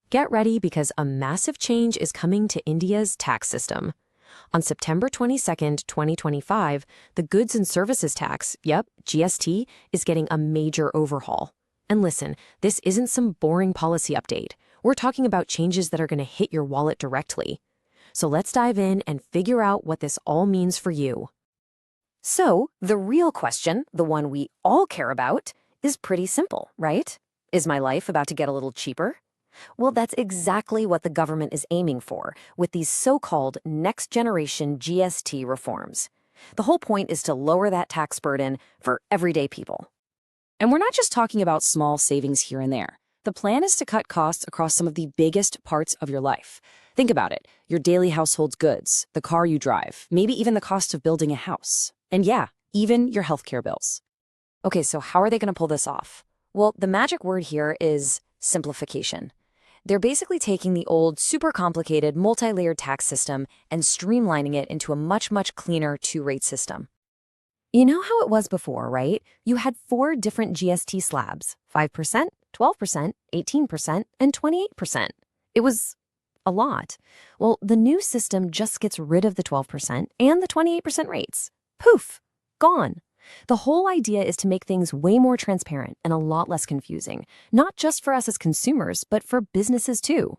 Get ready because a massive change is coming to India's tax system. On September 22nd, 2025, the Goods and Services Tax, GST, is getting a major overhaul. And listen, this isn't some boring policy update. We're talking about changes that are going to hit your wallet directly. So let's dive in and figure out what this all means for you. So, the real question, the one we all care about, is pretty simple, right? Is my life about to get a little cheaper? Well, that's exactly what the government is aiming for with these so-called next-generation GST reforms. The whole point is to lower that tax burden for everyday people. And we're not just talking about small savings here and there. The plan is to cut costs across some of the biggest parts of your life. Think about it, your daily household goods, the car you drive, maybe even the cost of building a house. And yeah, even your healthcare bills. Okay, so how are they going to pull this off? Well, the magic word here is simplification. They're basically taking the old, super complicated, multi-layered tax system and streamlining it into a much, much cleaner two-rate system. You know how it was before, right? You had 4 different GST slabs, 5%, 12%, 18%, and 28%. It was a lot. Well, the new system just gets rid of the 12% and the 28% rates. Poof, gone. The whole idea is to make things way more transparent and a lot less confusing, not just for us as consumers, but for businesses too.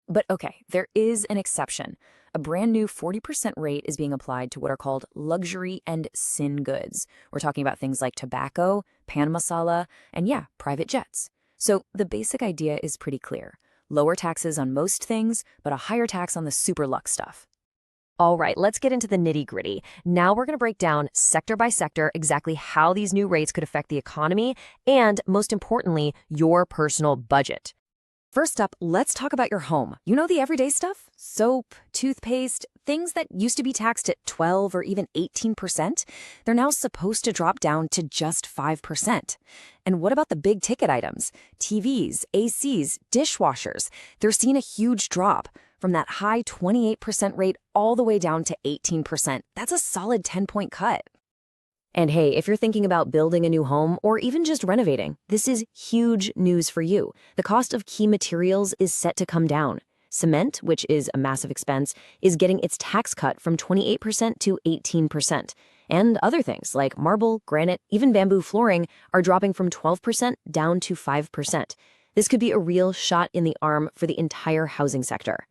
But okay, there is an exception. A brand new 40% rate is being applied to what are called luxury and sin goods. We're talking about things like tobacco, pan masala, and yeah, private jets. So the basic idea is pretty clear. Lower taxes on most things, but a higher tax on the super luxe stuff. All right, let's get into the nitty-gritty. Now we're going to break down sector by sector exactly how these new rates could affect the economy and, most importantly, your personal budget. First up, let's talk about your home. You know the everyday stuff? Soap, toothpaste, things that used to be taxed at 12 or even 18%. They're now supposed to drop down to just 5%. And what about the big ticket items? TVs, ACs, dishwashers. They're seeing a huge drop from that high 28% rate all the way down to 18%. That's a solid 10-point cut. And hey, if you're thinking about building a new home or even just renovating, this is huge news for you. The cost of key materials is set to come down. Cement, which is a massive expense, is getting its tax cut from 28% to 18%. And other things like marble, granite, even bamboo flooring are dropping from 12% down to 5%. This could be a real shot in the arm for the entire housing sector.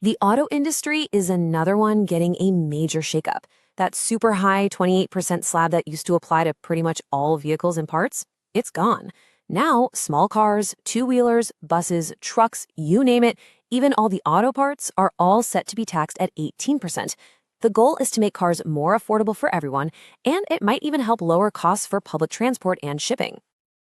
The auto industry is another one getting a major shakeup. That super high 28% slab that used to apply to pretty much all vehicles and parts, it's gone. Now, small cars, two-wheelers, buses, trucks, you name it, even all the auto parts are all set to be taxed at 18%. The goal is to make cars more affordable for everyone, and it might even help lower costs for public transport and shipping.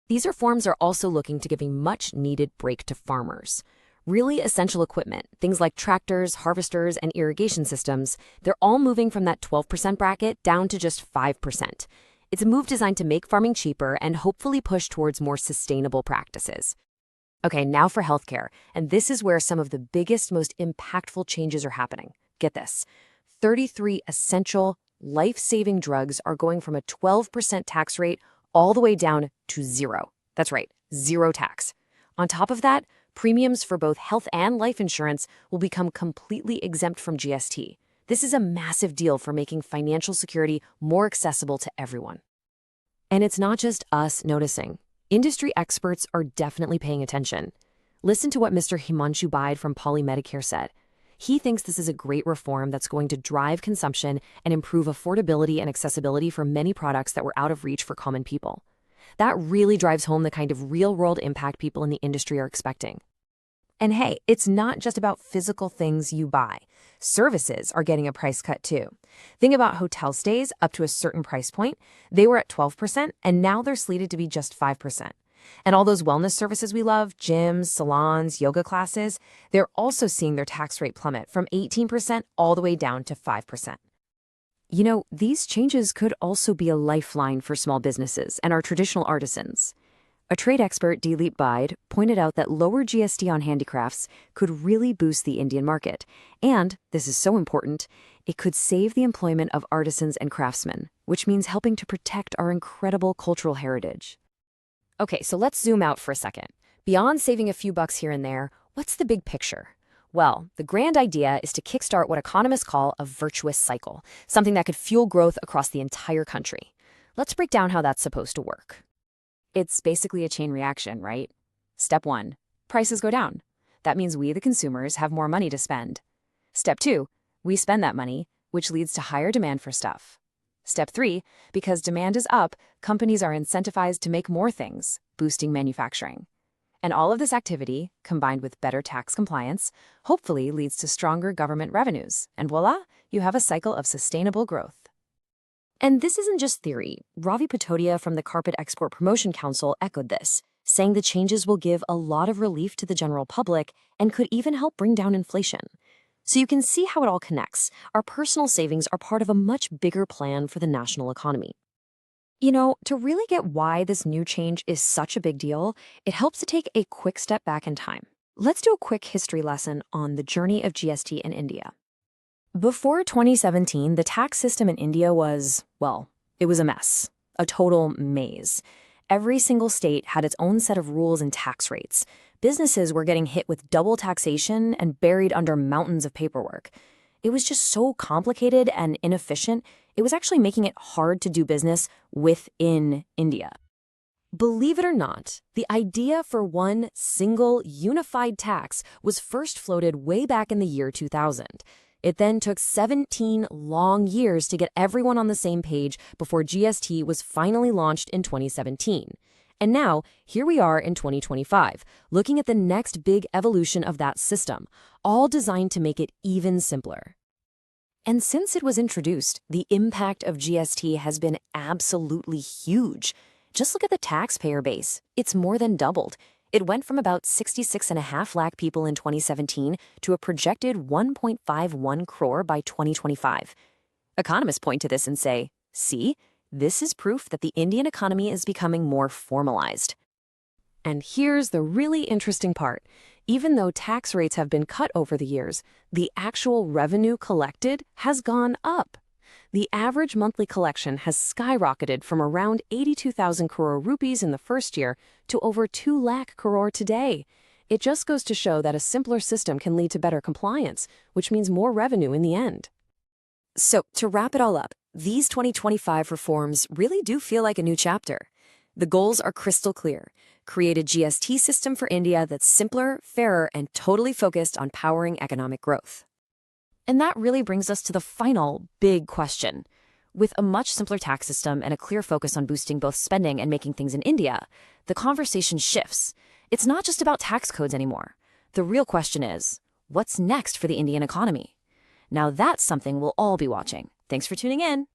These reforms are also looking to give a much-needed break to farmers. Really essential equipment, things like tractors, harvesters, and irrigation systems, they're all moving from that 12% bracket down to just 5%. It's a move designed to make farming cheaper and hopefully push towards more sustainable practices. Okay, now for healthcare, and this is where some of the biggest, most impactful changes are happening. Get this, 33 essential, life-saving drugs are going from a 12% tax rate all the way down to 0. That's right, 0 tax. On top of that, premiums for both health and life insurance will become completely exempt from GST. This is a massive deal for making financial security more accessible to everyone. And it's not just us noticing. Industry experts are definitely paying attention. Listen to what Mr. Himanshu Baid from Poly Medicare said. He thinks this is a great reform that's going to drive consumption and improve affordability and accessibility for many products that were out of reach for common people. That really drives home the kind of real-world impact people in the industry are expecting. And hey, it's not just about physical things you buy. Services are getting a price cut too. Think about hotel stays up to a certain price point. They were at 12%, and now they're slated to be just 5%. And all those wellness services we love, gyms, salons, yoga classes, they're also seeing their tax rate plummet from 18% all the way down to 5%. You know, these changes could also be a lifeline for small businesses and our traditional artisans. A trade expert, Dilip Baid, pointed out that lower GST on handicrafts could really boost the Indian market. And, this is so important, it could save the employment of artisans and craftsmen, which means helping to protect our incredible cultural heritage. Okay, so let's zoom out for a second. Beyond saving a few bucks here and there, what's the big picture? Well, the grand idea is to kickstart what economists call a virtuous cycle, something that could fuel growth across the entire country. Let's break down how that's supposed to work. It's basically a chain reaction, right? Step 1, prices go down. That means we, the consumers, have more money to spend. Step 2, we spend that money, which leads to higher demand for stuff. Step 3, because demand is up, companies are incentivized to make more things, boosting manufacturing. And all of this activity, combined with better tax compliance, hopefully leads to stronger government revenues. And voila, you have a cycle of sustainable growth. And this isn't just theory. Ravi Patodia from the Carpet Export Promotion Council echoed this, saying the changes will give a lot of relief to the general public and could even help bring down inflation. So you can see how it all connects. Our personal savings are part of a much bigger plan for the national economy. You know, to really get why this new change is such a big deal, it helps to take a quick step back in time. Let's do a quick history lesson on the journey of GST in India. Before 2017, the tax system in India was, well, it was a mess, a total maze. Every single state had its own set of rules and tax rates. Businesses were getting hit with double taxation and buried under mountains of paperwork. It was just so complicated and inefficient, it was actually making it hard to do business within India. Believe it or not, the idea for one single unified tax was first floated way back in the year 2000. It then took 17 long years to get everyone on the same page before GST was finally launched in 2017. And now, here we are in 2025, looking at the next big evolution of that system, all designed to make it even simpler. And since it was introduced, the impact of GST has been absolutely huge. Just look at the taxpayer base. It's more than doubled. It went from about 66.5 lakh people in 2017 to a projected 1.51 crore by 2025. Economists point to this and say, see, this is proof that the Indian economy is becoming more formalized. And here's the really interesting part. Even though tax rates have been cut over the years, the actual revenue collected has gone up. The average monthly collection has skyrocketed from around 82,000 crore rupees in the first year to over 2 lakh crore today. It just goes to show that a simpler system can lead to better compliance, which means more revenue in the end. So, to wrap it all up, these 2025 reforms really do feel like a new chapter. The goals are crystal clear. Create a GST system for India that's simpler, fairer, and totally focused on powering economic growth. And that really brings us to the final big question. With a much simpler tax system and a clear focus on boosting both spending and making things in India, the conversation shifts. It's not just about tax codes anymore. The real question is, what's next for the Indian economy? Now that's something we'll all be watching. Thanks for tuning in.